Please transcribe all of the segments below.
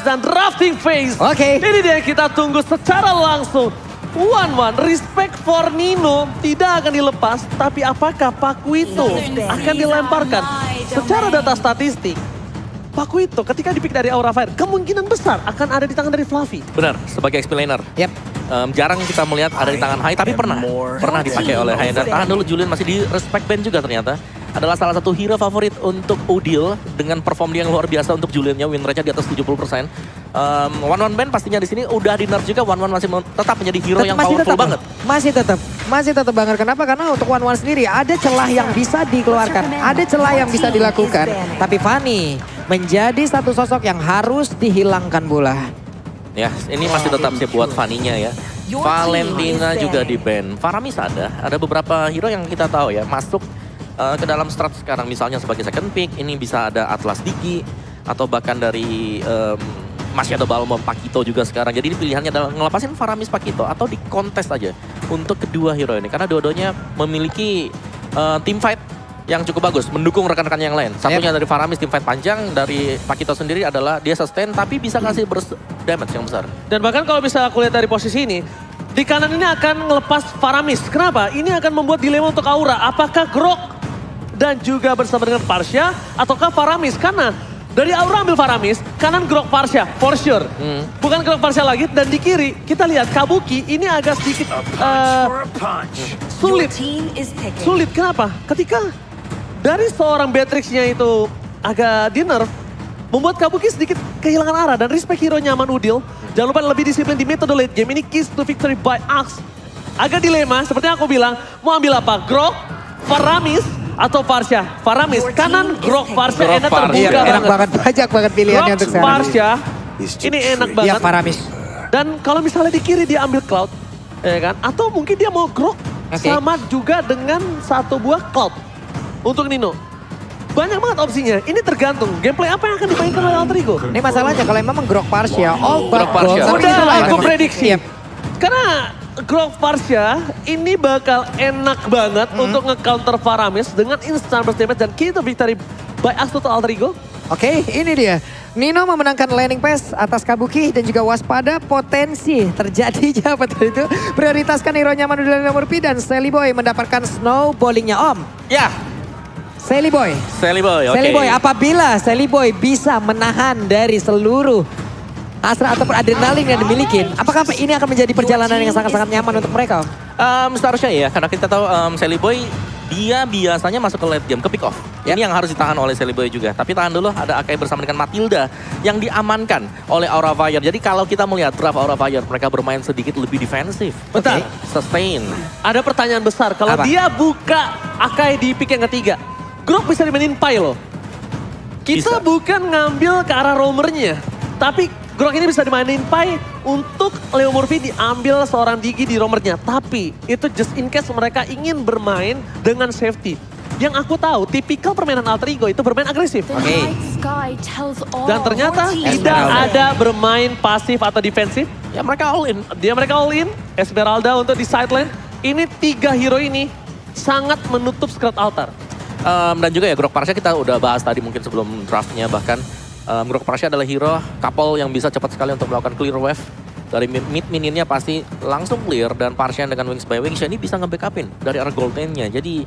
dan drafting phase. Oke. Ini dia yang kita tunggu secara langsung. 1-1, respect for Nino tidak akan dilepas. Tapi apakah Pakuito akan dilemparkan? Secara data statistik, Pakuito ketika dipick dari Aura Fire, kemungkinan besar akan ada di tangan dari Fluffy. Benar, sebagai XP laner. Yap. Jarang kita melihat ada di tangan Hai, tapi pernah dipakai oleh Hai. Dan tahan dulu, Julian masih di respect band juga ternyata. Adalah salah satu hero favorit untuk Udil dengan perform dia yang luar biasa untuk Juliannya, win rate-nya di atas 70%. One band pastinya di sini udah di nerf juga, One masih tetap menjadi hero yang powerful banget. Masih tetap banget. Kenapa? Karena untuk One sendiri ada celah yang bisa dikeluarkan, ada celah yang bisa dilakukan. Tapi Fanny menjadi satu sosok yang harus dihilangkan bola. Ya, ini masih tetap sih buat Fanny-nya ya. Valentina juga di ban. Faramis ada beberapa hero yang kita tahu ya masuk ke dalam strat sekarang, misalnya sebagai second pick, ini bisa ada Atlas Diki, atau bahkan dari masih ada Balmond Pakito juga sekarang. Jadi pilihannya adalah ngelepasin Faramis Pakito atau di kontes aja untuk kedua hero ini. Karena dua-duanya memiliki team fight yang cukup bagus, mendukung rekan-rekan yang lain. Satunya dari Faramis team fight panjang, dari Pakito sendiri adalah dia sustain tapi bisa kasih damage yang besar. Dan bahkan kalau bisa aku lihat dari posisi ini, di kanan ini akan ngelepas Faramis. Kenapa? Ini akan membuat dilema untuk Aura. Apakah Grok dan juga bersama dengan Parsha ataukah Faramis? Karena dari Aura ambil Faramis, kanan Grok Parsha, for sure. Bukan Grok Parsha lagi, dan di kiri kita lihat Kabuki ini agak sedikit sulit. Sulit, kenapa? Ketika dari seorang Beatrix-nya itu agak di nerf, membuat Kabuki sedikit kehilangan arah dan respect hero nyaman Udil. Jangan lupa lebih disiplin di metode late game, ini keys to victory by Axe. Agak dilema, seperti yang aku bilang, mau ambil apa? Grok, Faramis, atau Parsha? Faramis, kanan Grok Parsha, enak terbuka Enak banget, banyak banget pilihannya untuk Grok sekarang. Parsha, ini enak banget. Iya, Faramis. Dan kalau misalnya di kiri dia ambil Cloud, ya kan? Atau mungkin dia mau Grok sama juga dengan satu buah Cloud untuk Nino. Banyak banget opsinya, ini tergantung gameplay apa yang akan dimainkan oleh Alter Ego. Ini masalahnya kalau emang Grok Parsha, all Grok but Parsha. gold. Tapi Udah itulah yang aku memang- prediksi. Yep. Karena Grok Parsha ini bakal enak banget untuk nge-counter Faramis dengan instant burst damage dan key to victory by Axe to Alter Ego. Oke, ini dia. Nino memenangkan landing pass atas Kabuki dan juga waspada potensi terjadinya apa tadi itu. Prioritaskan hero nyaman di nomor P dan Sally Boy mendapatkan snowballingnya Om. Ya, Sally Boy. Sally Boy, oke. Sally Boy, apabila Sally Boy bisa menahan dari seluruh hasrat ataupun adrenalin yang dimiliki, apakah ini akan menjadi perjalanan yang sangat-sangat nyaman untuk mereka? Seharusnya ya, karena kita tahu Sally Boy dia biasanya masuk ke late game, ke pick off. Ini yang harus ditahan oleh Sally Boy juga. Tapi tahan dulu, ada Akai bersama dengan Matilda yang diamankan oleh Aura Fire. Jadi kalau kita melihat draft Aura Fire, mereka bermain sedikit lebih defensif. Betul. Sustain. Ada pertanyaan besar, kalau Apa? dia buka Akai di pick yang ketiga, Grok bisa dimainin Pai loh. Kita Bisa. bukan ngambil ke arah roamernya, tapi Grok ini bisa dimainin Pai untuk Leo Murphy diambil seorang Digi di roamernya. Tapi itu just in case mereka ingin bermain dengan safety. Yang aku tahu, tipikal permainan Alter Ego itu bermain agresif. Dan ternyata tidak ada bermain pasif atau defensif. Ya mereka all in. Mereka all in, Esmeralda untuk di sideline. Ini 3 hero ini sangat menutup screen altar. Dan juga ya Grok Parsha kita udah bahas tadi mungkin sebelum draftnya bahkan. Grok Parsha adalah hero couple yang bisa cepat sekali untuk melakukan clear wave. Dari mid minionnya pasti langsung clear dan Parsha dengan Wings by Wings ini bisa nge-backupin dari arah gold lane-nya. Jadi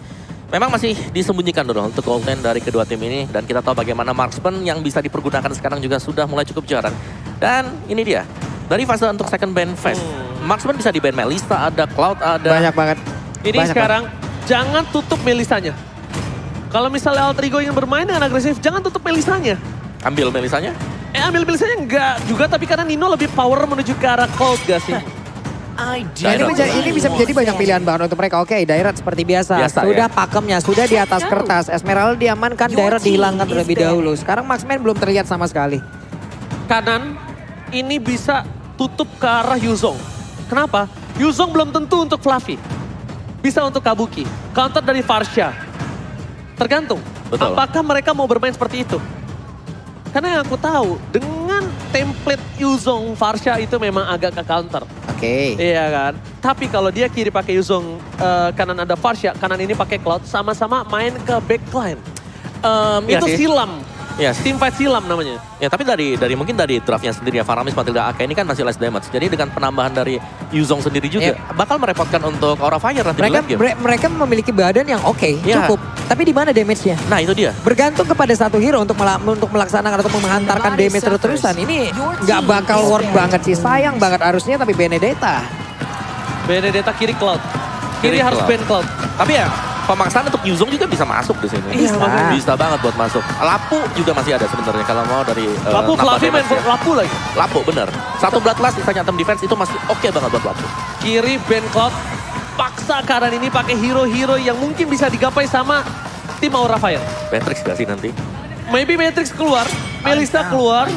memang masih disembunyikan dulu untuk gold lane dari kedua tim ini. Dan kita tahu bagaimana marksman yang bisa dipergunakan sekarang juga sudah mulai cukup jarang. Dan ini dia, dari fase untuk second ban phase. Marksman bisa di ban Melissa, ada Cloud, ada... Banyak banget. Ini Banyak sekarang jangan tutup Melisanya. Kalau misalnya Alter Ego ingin bermain dengan agresif, jangan tutup Melisanya. Ambil Melisanya? Ambil Melisanya enggak juga, tapi karena Nino lebih power menuju ke arah Cold gak sih? Nah, ini bisa menjadi banyak pilihan bahkan untuk mereka. Oke, Dairat seperti biasa. Sudah pakemnya, sudah di atas kertas. Esmeralda diamankan, Dairat dihilangkan terlebih dahulu. Sekarang Marksman belum terlihat sama sekali. Kanan, ini bisa tutup ke arah Yuzong. Kenapa? Yuzong belum tentu untuk Fluffy. Bisa untuk Kabuki. Counter dari Farsha. Tergantung. Betul. Apakah mereka mau bermain seperti itu? Karena yang aku tahu, dengan template Yuzong Farsha itu memang agak ke counter. Oke. Iya kan? Tapi kalau dia kiri pakai Yuzong, kanan ada Farsha, kanan ini pakai Cloud, sama-sama main ke backline. Itu Iya sih. silam. Ya, Team fight silam namanya. ya tapi mungkin dari draftnya sendiri ya, Faramis Matilda Aka ini kan masih less damage. Jadi dengan penambahan dari Yuzong sendiri juga bakal merepotkan untuk Aura Fire nanti di late game. Mereka memiliki badan yang oke, Ya. cukup. Tapi di mana damage-nya? Nah itu dia. Bergantung kepada satu hero untuk melaksanakan atau menghantarkan damage terus-terusan. Ini nggak bakal worth banget sih. Sayang banget harusnya, tapi Benedetta. Benedetta kiri Cloud. Kiri harus Cloud. ban Cloud. Tapi ya pemaksaan untuk Yuzong juga bisa masuk di sini. Bisa. Bisa banget buat masuk. Lapu juga masih ada sebenarnya kalau mau dari Lapu nambah Fluffy main damage ya. Lapu lagi. Lapu bener. Satu Bloodlust sisanya item defense itu masih oke banget buat Lapu. Kiri ban Cloud. Paksa keadaan ini pakai hero-hero yang mungkin bisa digapai sama tim Aura Fire. Matrix gak sih nanti? Maybe Matrix keluar, Melissa keluar.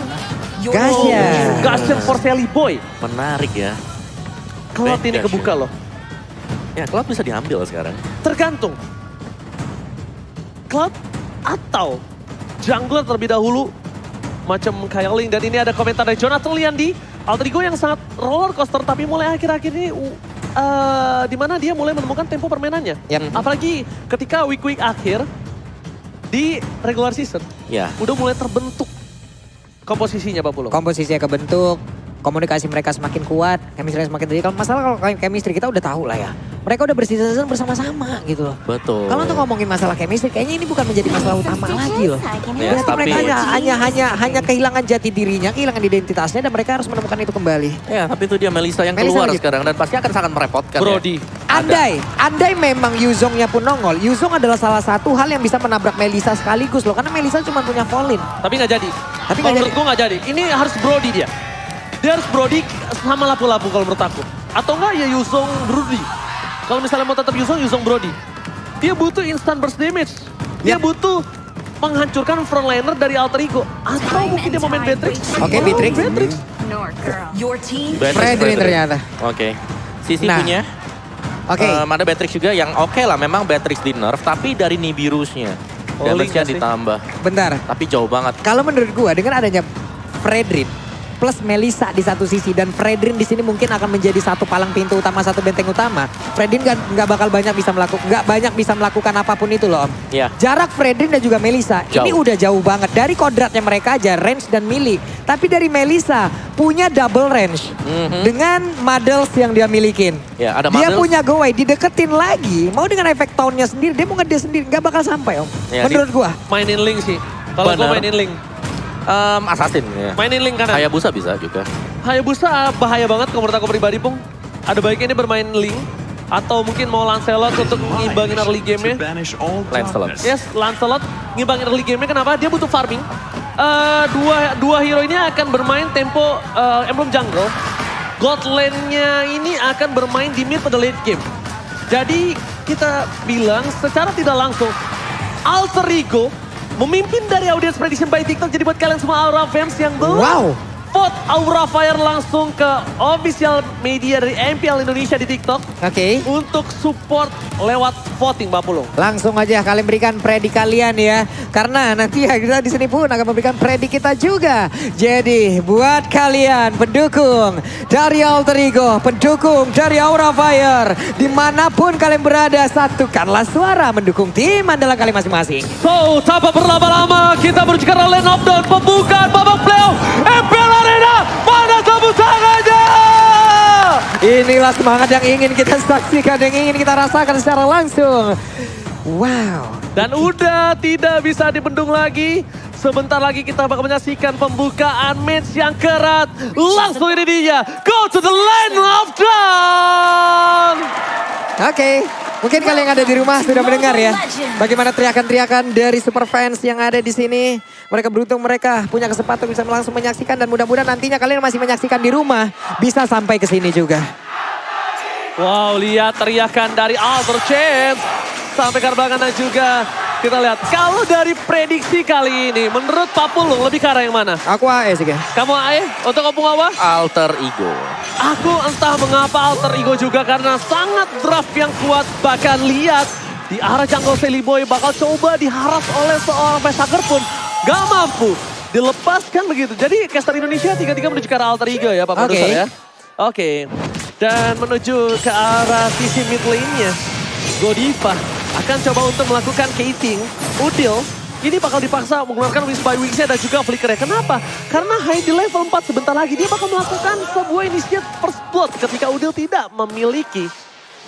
Gasya. Gasya for Sally Boy. Menarik ya. Cloud ini Gasya. kebuka loh. Ya Cloud bisa diambil sekarang. Tergantung. Cloud atau jungler terlebih dahulu. Macam Kailing. Dan ini ada komentar dari Jonathan Liandi. Alter Ego yang sangat roller coaster. Tapi mulai akhir-akhir ini di mana dia mulai menemukan tempo permainannya. Yap. Apalagi ketika week-week akhir di regular season. Ya. Udah mulai terbentuk komposisinya Pak Pulo. Komposisinya kebentuk, komunikasi mereka semakin kuat, chemistry semakin tinggi. Kalau masalah kalau chemistry kita udah tahu lah ya. Mereka udah berseason bersama-sama gitu loh. Betul. Kalau untuk ngomongin masalah chemistry, kayaknya ini bukan menjadi masalah utama lagi loh. Ya, Berarti tapi- mereka hanya kehilangan jati dirinya, kehilangan identitasnya, dan mereka harus menemukan itu kembali. Ya tapi itu dia Melissa yang Melissa keluar lagi. sekarang dan pasti akan sangat merepotkan Brody. ya. Andai memang Yuzongnya pun nongol, Yuzong adalah salah satu hal yang bisa menabrak Melissa sekaligus loh. Karena Melissa cuma punya Volin. Tapi nggak jadi. Tapi Kalau nggak menurut gue nggak jadi. Ini harus Brody dia. Dia harus Brody sama lapu-lapu kalau menurut aku. Atau enggak ya Yuzong Brody. Kalau misalnya mau tetap Yuzong Brody. Dia butuh instant burst damage. Dia butuh menghancurkan frontliner dari Alter Ego. Atau mungkin dia mau main Beatrix. Oke, Beatrix. Beatrix. Fredrin ternyata. Oke. Sisi Nah. punya. Oke. Ada Beatrix juga yang oke lah memang Beatrix di nerf tapi dari Nibirusnya. Oh, Damage-nya link sih. ditambah. Bentar. Tapi jauh banget. Kalau menurut gua dengan adanya Fredrin plus Melissa di satu sisi dan Fredrin di sini mungkin akan menjadi satu palang pintu utama, satu benteng utama. Fredrin nggak bakal banyak bisa melakukan apapun itu loh Om. Iya. Jarak Fredrin dan juga Melissa ini Jauh. udah jauh banget dari kodratnya mereka aja range dan melee. Tapi dari Melissa punya double range dengan models yang dia milikin. Ya, ada Dia models. punya go away, dideketin lagi, mau dengan efek tauntnya sendiri, dia mau ngede sendiri, nggak bakal sampai Om. Ya, Menurut gua. Mainin Link sih. Kalau gue Bener. mainin Link. Assassin ya. Mainin Link kanan. Hayabusa bisa juga. Hayabusa bahaya banget kalau menurut aku pribadi Pung. Ada baiknya dia bermain Link. Atau mungkin mau Lancelot untuk ngimbangin early game-nya. Lancelot. Yes, Lancelot ngimbangin early game-nya. Kenapa? Dia butuh farming. Dua hero ini akan bermain tempo Emblem Jungle. God Lane-nya ini akan bermain di mid pada late game. Jadi kita bilang secara tidak langsung Alter Ego memimpin dari audience prediction by TikTok. Jadi buat kalian semua Aura fans yang belum Wow. vote Aura Fire langsung ke official media dari MPL Indonesia di TikTok Oke. untuk support lewat voting Mbak Pulung. Langsung aja kalian berikan predik kalian ya. Karena nanti ya kita di sini pun akan memberikan predik kita juga. Jadi buat kalian pendukung dari Alter Ego, pendukung dari Aura Fire, dimanapun kalian berada, satukanlah suara mendukung tim andalan kalian masing-masing. So, tanpa berlama-lama kita menuju ke line of down pembukaan babak playoff MPL Arena. Mana tepuk tangannya? Inilah semangat yang ingin kita saksikan, yang ingin kita rasakan secara langsung. Wow. Dan udah tidak bisa dibendung lagi. Sebentar lagi kita bakal menyaksikan pembukaan match yang kerat. Langsung ini dia. Go to the line of down. Oke, mungkin kalian yang ada di rumah sudah mendengar ya. Bagaimana teriakan-teriakan dari super fans yang ada di sini. Mereka beruntung mereka punya kesempatan bisa langsung menyaksikan. Dan mudah-mudahan nantinya kalian masih menyaksikan di rumah. Bisa sampai ke sini juga. Wow, lihat teriakan dari Alter Chance. Sampai ke belakang dan juga kita lihat. Kalau dari prediksi kali ini, menurut Pak Pulung lebih ke arah yang mana? Aku AE sih, guys. Kamu AE? Untuk Opung apa? Alter Ego. Aku entah mengapa Alter Ego juga karena sangat draft yang kuat. Bahkan lihat di arah jungle Sally Boy bakal coba diharas oleh seorang Pesaker pun gak mampu dilepaskan begitu. Jadi caster Indonesia 3-3 menuju ke arah Alter Ego ya Pak Oke. Produser ya. Oke. Dan menuju ke arah sisi mid lane-nya. Godiva akan coba untuk melakukan gating. Udil ini bakal dipaksa mengeluarkan Wings by Wingsnya dan juga Flickernya. Kenapa? Karena Hai di level 4 sebentar lagi dia bakal melakukan sebuah inisiatif first blood ketika Udil tidak memiliki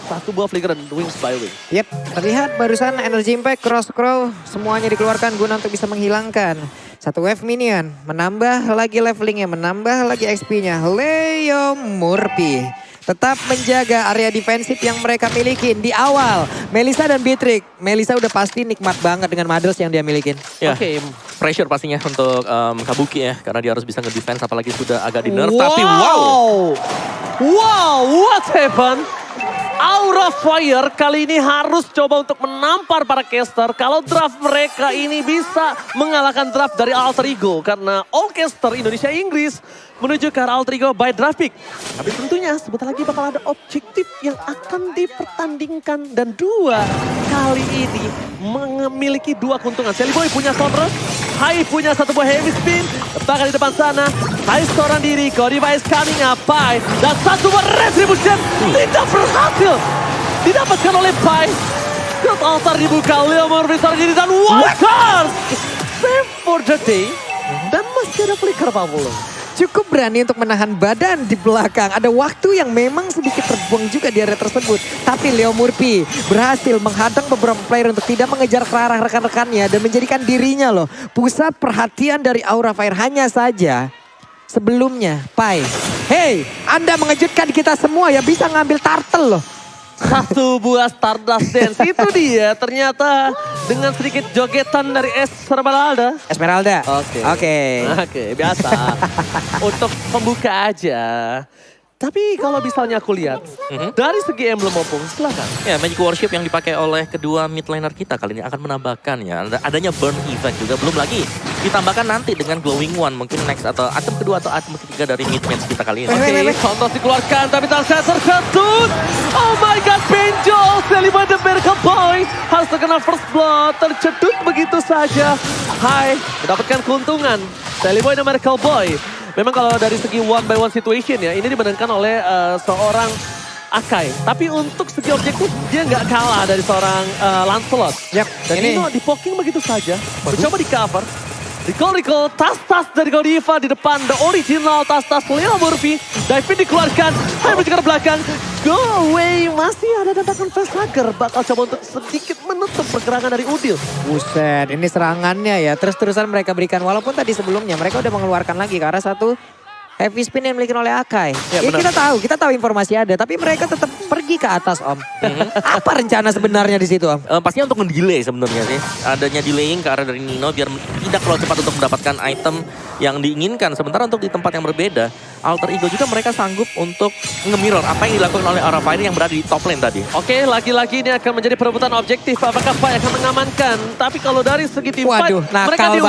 satu buah Flicker dan Wings by Wings. Yep, terlihat barusan Energy Impact, Cross Crow semuanya dikeluarkan guna untuk bisa menghilangkan satu wave minion. Menambah lagi levelingnya, menambah lagi XP-nya. Leo Murphy tetap menjaga area defensif yang mereka miliki di awal. Melissa dan Beatrix. Melissa udah pasti nikmat banget dengan mothers yang dia milikin. Ya, Oke. pressure pastinya untuk Kabuki ya. Karena dia harus bisa nge-defense apalagi sudah agak di nerf. Wow. Tapi Wow, what happened? Aura Fire kali ini harus coba untuk menampar para caster. Kalau draft mereka ini bisa mengalahkan draft dari Alter Ego. Karena all caster Indonesia-Inggris menuju ke arah Alter Ego by draft pick. Tapi tentunya sebentar lagi bakal ada objektif yang akan dipertandingkan. Dan dua kali ini memiliki dua keuntungan. Sally Boy punya Sombra, Hai punya satu buah heavy spin. Bahkan di depan sana, Hai seorang diri, Godiva is coming up, Pai. Dan satu buah retribution tidak berhasil didapatkan oleh Pai. Ke altar dibuka, Leo Murphy seorang diri dan Waters. Save for the day. Dan masih ada flicker Pak Pulung. Cukup berani untuk menahan badan di belakang. Ada waktu yang memang sedikit terbuang juga di area tersebut. Tapi Leo Murphy berhasil menghadang beberapa player untuk tidak mengejar ke arah rekan-rekannya. Dan menjadikan dirinya loh pusat perhatian dari Aura Fire. Hanya saja sebelumnya Pai. Hey, Anda mengejutkan kita semua ya, bisa ngambil turtle loh. Satu buah Stardust Dance. Itu dia ternyata dengan sedikit jogetan dari Esmeralda. Esmeralda. Oke. Oke, biasa. Untuk pembuka aja. Tapi kalau misalnya aku lihat, dari segi emblem Opung, silakan. ya, Magic Worship yang dipakai oleh kedua mid laner kita kali ini akan menambahkan ya. Adanya burn effect juga. Belum lagi ditambahkan nanti dengan glowing one. Mungkin next atau item kedua atau item ketiga dari mid match kita kali ini. Oke, contoh dikeluarkan tapi saya terketut. Oh my god, Benjol, Seliman the Miracle Boy harus terkena first blood, tercedut begitu saja. Hai, mendapatkan keuntungan. Seliman the Miracle Boy. Memang kalau dari segi one by one situation ya, ini dimenangkan oleh seorang Akai. Tapi untuk segi objektif, dia nggak kalah dari seorang Lancelot. Yap, Dan ini di-poking begitu saja. Mencoba di-cover. Recall, tas-tas dari Godiva di depan. The original tas-tas Leo Murphy. Diving dikeluarkan. Hai berjaga ke belakang. Go away. Masih ada dadakan facehugger. Bakal coba untuk sedikit menutup pergerakan dari Udil. Buset, ini serangannya ya. Terus-terusan mereka berikan. Walaupun tadi sebelumnya mereka udah mengeluarkan lagi ke arah satu heavy spin yang dimiliki oleh Akai. Ya, kita tahu informasi ada. Tapi mereka tetap pergi ke atas Om. Apa rencana sebenarnya di situ Om? Pastinya untuk mendelay sebenarnya sih. Adanya delaying ke arah dari Nino biar tidak terlalu cepat untuk mendapatkan item yang diinginkan. Sementara untuk di tempat yang berbeda, Alter Ego juga mereka sanggup untuk nge-mirror apa yang dilakukan oleh Aura Fire yang berada di top lane tadi. Oke, lagi-lagi ini akan menjadi perebutan objektif. Apakah Pai akan mengamankan? Tapi kalau dari segi tim fight, Waduh, nakal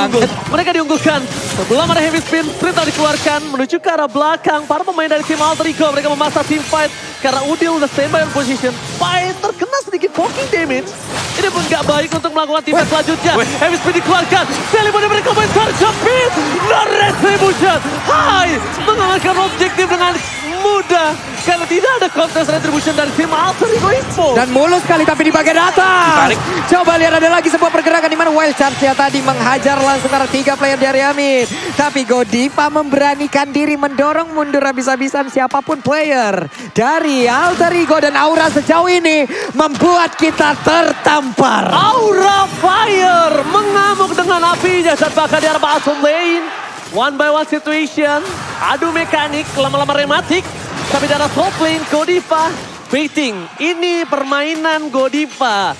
mereka diunggulkan. Sebelum ada heavy spin, perintah dikeluarkan menuju ke arah belakang. Para pemain dari tim Alter Ego, mereka memaksa tim fight. Karena Udil udah standby on position. Pai terkena sedikit poking damage. Ini pun gak baik untuk melakukan tim fight selanjutnya. Heavy spin dikeluarkan. Seliman mereka main terjepit. No retribution. Hai, mengalahkan objektif dengan mudah. Karena tidak ada contest retribution dari tim Alter Ego Info. Dan mulus sekali tapi di bagian atas. Coba lihat ada lagi sebuah pergerakan di mana Wild Charge-nya tadi menghajar langsung ke 3 player dari Amin. Tapi Godiva memberanikan diri mendorong mundur habis-habisan siapapun player dari Alter Ego dan Aura sejauh ini membuat kita tertampar. Aura Fire mengamuk dengan apinya saat bakal di arah bottom lane. One by one situation. Adu mekanik, lama-lama rematik. Tapi di arah top lane, Godiva baiting. Ini permainan Godiva.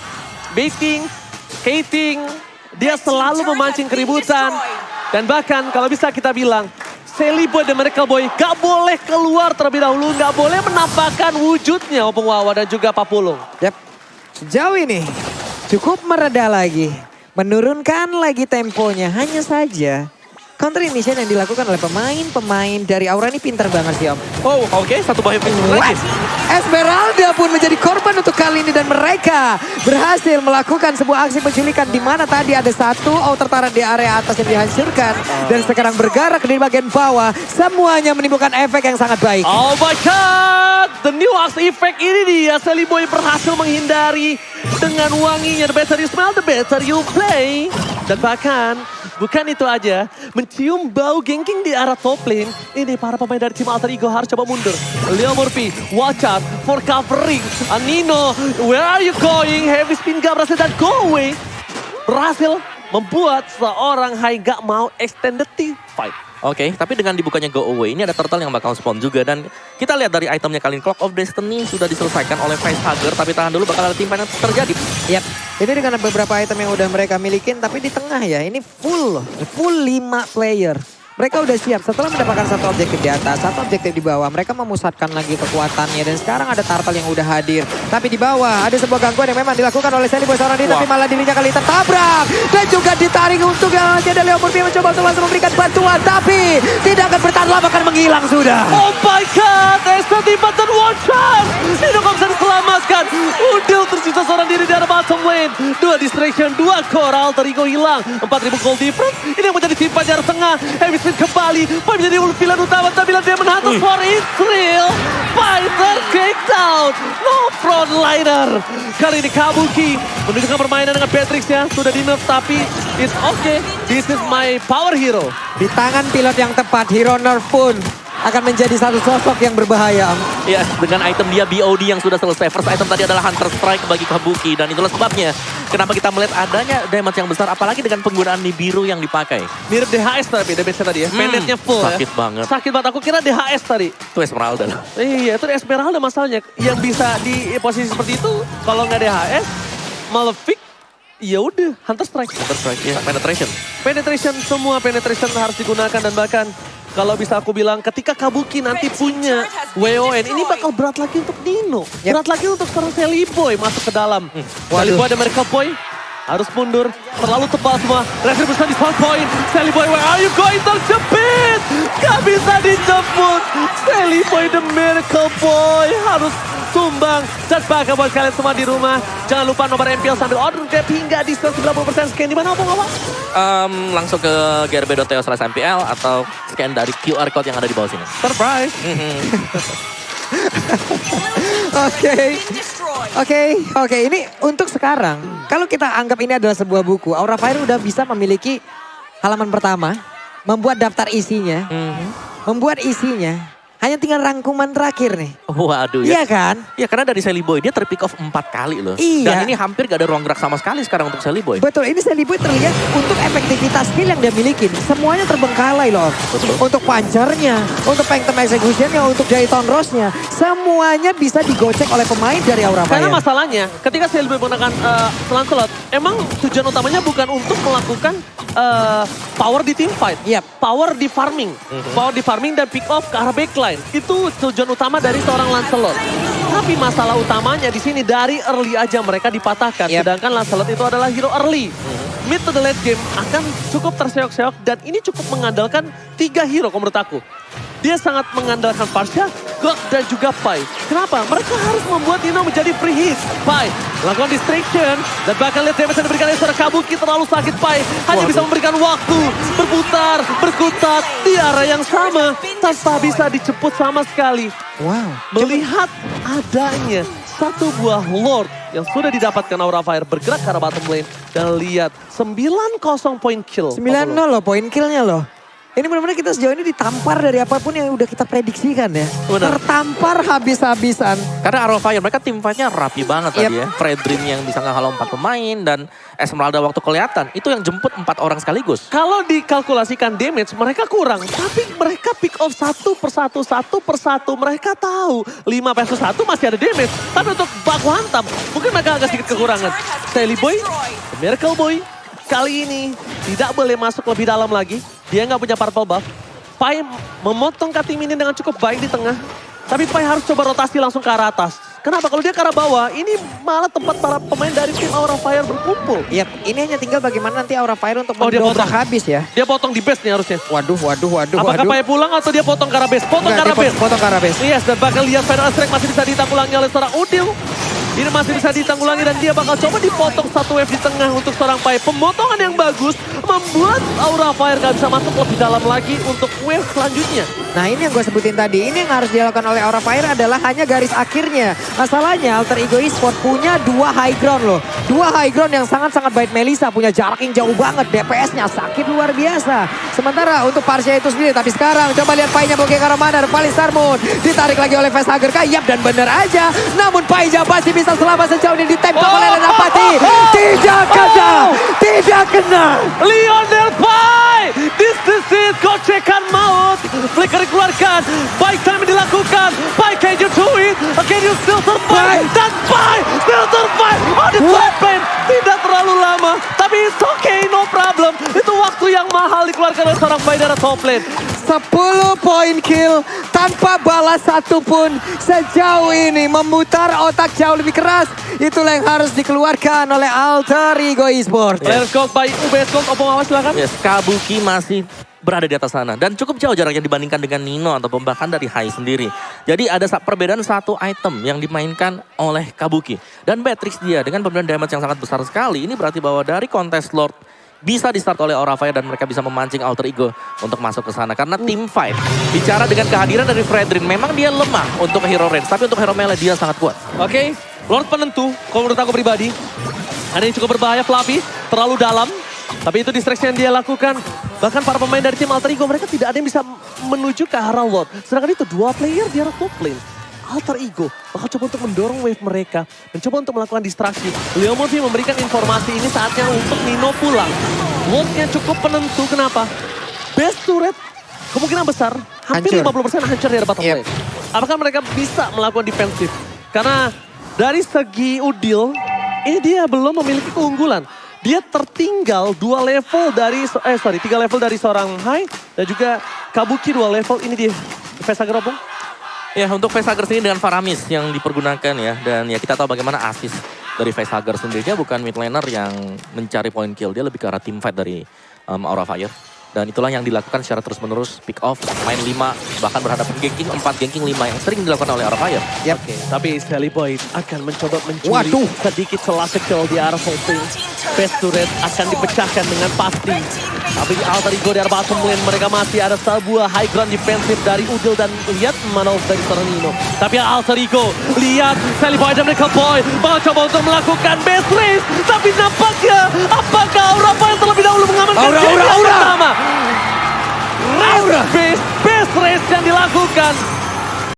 Baiting, hating. Dia selalu memancing keributan. Dan bahkan kalau bisa kita bilang, Sally Boy dan Miracle Boy gak boleh keluar terlebih dahulu. Gak boleh menampakkan wujudnya Opung Wawa dan juga Papulung. Yap, sejauh ini cukup mereda lagi. Menurunkan lagi temponya, hanya saja counter initiation yang dilakukan oleh pemain-pemain dari Aura ini pintar banget sih Om. Oh oke, satu bahaya lagi. Esmeralda pun menjadi korban untuk kali ini dan mereka berhasil melakukan sebuah aksi penculikan di mana tadi ada satu outer turret di area atas yang dihancurkan dan sekarang bergerak di bagian bawah, semuanya menimbulkan efek yang sangat baik. Oh my god, the new axe effect ini dia. Sally Boy berhasil menghindari dengan wanginya. The better you smell, the better you play. Dan bahkan, bukan itu aja, mencium bau ganking di arah top lane. Ini para pemain dari tim Alter Ego harus coba mundur. Leo Murphy, watch out for covering. Nino, where are you going? Heavy spin gak berhasil dan go away. Berhasil membuat seorang Hai gak mau extended team fight. Oke, tapi dengan dibukanya go away, ini ada turtle yang bakal spawn juga. Dan kita lihat dari itemnya kali ini, Clock of Destiny sudah diselesaikan oleh Facehugger. Tapi tahan dulu, bakal ada tim yang terjadi. Yap, ini dengan beberapa item yang udah mereka milikin, tapi di tengah ya, ini full 5 player. Mereka udah siap setelah mendapatkan satu objektif di atas, satu objektif di bawah. Mereka memusatkan lagi kekuatannya dan sekarang ada turtle yang udah hadir. Tapi di bawah ada sebuah gangguan yang memang dilakukan oleh Sally Boy seorang diri, tapi malah dirinya kali tertabrak. Dan juga ditarik untuk yang ada Leo Murphy mencoba untuk langsung memberikan bantuan. Tapi tidak akan bertahan lama, akan menghilang sudah. Oh my god, Esther dan one shot. Nino gak bisa diselamatkan. Udil tersisa seorang diri di arah bottom lane. 2 distraction, 2 core, Alter Ego hilang. 4.000 gold difference. Ini yang menjadi simpan jarak tengah. Heavy spin kembali. Pai menjadi pilihan utama. Tapi dia menhantam for Israel. Fighter kicked out. No frontliner. Kali ini Kabuki menunjukkan permainan dengan Beatrix-nya. Sudah di nerf tapi it's okay. This is my power hero. Di tangan pilot yang tepat, hero nerf pun akan menjadi satu sosok yang berbahaya. Ya, dengan item dia BOD yang sudah selesai. First item tadi adalah Hunter Strike bagi Kabuki. Dan itulah sebabnya kenapa kita melihat adanya damage yang besar. Apalagi dengan penggunaan Nibiru yang dipakai. Mirip DHS tapi damage-nya tadi ya. Pendeknya full sakit ya. banget. Sakit banget. Aku kira DHS tadi. Itu Esmeralda. Iya, itu Esmeralda masalahnya. Yang bisa di posisi seperti itu, kalau nggak DHS, Malefic, ya udah Hunter Strike. Hunter Strike, ya. Penetration. Penetration, semua penetration harus digunakan dan bahkan kalau bisa aku bilang ketika Kabuki nanti punya WON, ini bakal berat lagi untuk Nino. Yep. Berat lagi untuk seorang Sally Boy masuk ke dalam. Sally Boy dan mereka Boy harus mundur. Terlalu tebal semua. Reser besar di spawn point. Sally Boy, where are you going? Terjepit. Gak bisa dijemput. Sally Boy the Miracle Boy harus tumbang. Dan bangga buat kalian semua di rumah. Jangan lupa nomor MPL sambil order grab hingga di 90% scan. Dimana apa? Langsung ke grb.to/MPL atau scan dari QR code yang ada di bawah sini. Surprise. Oke. Ini untuk sekarang, kalau kita anggap ini adalah sebuah buku, Aura Fire udah bisa memiliki halaman pertama, membuat daftar isinya, membuat isinya. Hanya tinggal rangkuman terakhir nih. Waduh Iya ya. kan? Ya karena dari Sally Boy dia terpick off 4 kali loh. Iya. Dan ini hampir gak ada ruang gerak sama sekali sekarang untuk Sally Boy. Betul, ini Sally Boy terlihat untuk efektivitas skill yang dia miliki. Semuanya terbengkalai loh. Betul. Untuk pancernya, untuk Phantom Execution-nya, untuk Jaiton Rose-nya. Semuanya bisa digocek oleh pemain dari Aura Fire. Karena masalahnya ketika Sally Boy menggunakan Lancelot, emang tujuan utamanya bukan untuk melakukan power di team fight. Yep. Power di farming. Power di farming dan pick off ke arah backline. Itu tujuan utama dari seorang Lancelot. Tapi masalah utamanya di sini dari early aja mereka dipatahkan. Yep. Sedangkan Lancelot itu adalah hero early. Mid to the late game akan cukup terseok-seok dan ini cukup mengandalkan 3 hero kalau menurut aku. Dia sangat mengandalkan Parsha, Gok, dan juga Pai. Kenapa? Mereka harus membuat Nino menjadi free hit. Pai melakukan distraction dan bahkan lihat damage yang diberikan oleh seorang Kabuki terlalu sakit. Pai hanya bisa memberikan waktu berputar, berkutat di arah yang sama tanpa bisa dijemput sama sekali. Wow. Melihat adanya satu buah Lord yang sudah didapatkan Aura Fire bergerak ke arah bottom lane dan lihat 9-0 point kill. 9-0 loh poin killnya loh. Ini benar-benar kita sejauh ini ditampar dari apapun yang udah kita prediksikan ya. Benar. Tertampar habis-habisan. Karena Aura Fire mereka tim fight-nya rapi banget tadi ya. Fredrin yang bisa ngehalau 4 pemain dan Esmeralda waktu kelihatan. Itu yang jemput 4 orang sekaligus. Kalau dikalkulasikan damage mereka kurang. Tapi mereka pick off satu persatu. Mereka tahu 5 versus 1 masih ada damage. Tapi untuk baku hantam mungkin mereka agak sedikit kekurangan. Sally Boy, The Miracle Boy. Kali ini tidak boleh masuk lebih dalam lagi. Dia nggak punya purple buff. Pai memotong cutting minion dengan cukup baik di tengah. Tapi Pai harus coba rotasi langsung ke arah atas. Kenapa? Kalau dia ke arah bawah, ini malah tempat para pemain dari tim Aura Fire berkumpul. Yap, ini hanya tinggal bagaimana nanti Aura Fire untuk Oh, dia mendobrak potong. habis ya. Dia potong di base nih harusnya. Waduh. Apakah Pai pulang atau dia potong ke arah base? Potong ke arah base. Potong ke arah base. Yes, dan bakal lihat Final Strike masih bisa ditanggulangi oleh seorang Udil. Ini masih bisa ditanggulangi dan dia bakal coba dipotong satu wave di tengah untuk seorang Pai. Pemotongan yang bagus membuat Aura Fire gak bisa masuk lebih dalam lagi untuk wave selanjutnya. Nah ini yang gue sebutin tadi, ini yang harus dilakukan oleh Aura Fire adalah hanya garis akhirnya. Masalahnya Alter Ego Esports punya 2 high ground loh. 2 high ground yang sangat-sangat baik Melisa. Punya jarak yang jauh banget. DPS-nya sakit luar biasa. Sementara untuk Parsia itu sendiri. Tapi sekarang coba lihat Painya Boge Karamana. Paling Starmoon. Ditarik lagi oleh Facehugger. Yap, dan bener aja. Namun Paija masih bisa selamat sejauh ini di time oleh Lenapati. Tidak kena. Tidak kena. Lionel Pai! This is it, gocekan maut. Flicker dikeluarkan. Baik time dilakukan. Pai, can you do it? Can you still survive? Dan Pai still survive. Oh, the top lane. Tidak terlalu lama. Tapi it's okay, no problem. Itu waktu yang mahal dikeluarkan oleh seorang Pai dari top lane. 10 poin kill tanpa balas satupun sejauh ini. Memutar otak jauh lebih keras. Itulah yang harus dikeluarkan oleh Alter Ego Esports. Let's go by UBS Gold. Opung awas silakan. Yes, Kabuki masih berada di atas sana. Dan cukup jauh jaraknya dibandingkan dengan Nino ataupun bahkan dari Hai sendiri. Jadi ada perbedaan satu item yang dimainkan oleh Kabuki. Dan Beatrix dia dengan pemberian damage yang sangat besar sekali. Ini berarti bahwa dari kontes Lord bisa di-start oleh Aura Fire dan mereka bisa memancing Alter Ego untuk masuk ke sana. Karena team fight, bicara dengan kehadiran dari Fredrin, memang dia lemah untuk hero range. Tapi untuk hero melee dia sangat kuat. Oke, Lord penentu. Kalau menurut aku pribadi, ada yang cukup berbahaya Fluffy. Terlalu dalam. Tapi itu distraction yang dia lakukan. Bahkan para pemain dari tim Alter Ego, mereka tidak ada yang bisa menuju ke arah Lord. Sedangkan itu 2 player di arah top lane. Alter Ego bakal coba untuk mendorong wave mereka. Mencoba untuk melakukan distraksi. Leo Murphy memberikan informasi ini saatnya untuk Nino pulang. Lordnya cukup penentu, kenapa? Best turret kemungkinan besar hampir Hancur. 50% hancur dari bottom lane. Apakah mereka bisa melakukan defensif? Karena dari segi Udil, ini dia belum memiliki keunggulan. Dia tertinggal 3 level dari seorang Hai dan juga Kabuki 2 level. Ini dia Facehugger Opung. Ya, untuk Facehugger sendiri dengan Faramis yang dipergunakan ya. Dan ya kita tahu bagaimana assist dari Facehugger sendiri. Dia bukan mid laner yang mencari point kill. Dia lebih ke arah team fight dari Aura Fire. Dan itulah yang dilakukan secara terus-menerus. Pick off, main 5, bahkan berhadapan ganking 4, ganking 5 yang sering dilakukan oleh Aura Fire. Yep. Oke, tapi Sally Boy akan mencoba mencuri sedikit celah kecil di arah Volting. Best turret akan dipecahkan dengan pasti. Tapi Alter Ego di arah bottom lane, mereka masih ada sebuah high ground defensif dari Udil dan lihat Manov dari seorang Nino. Tapi Alter Ego, lihat Sally Boy dan mereka Boy bakal coba untuk melakukan best race. Tapi nampaknya apakah Aura Fire terlebih dahulu mengamankan Aura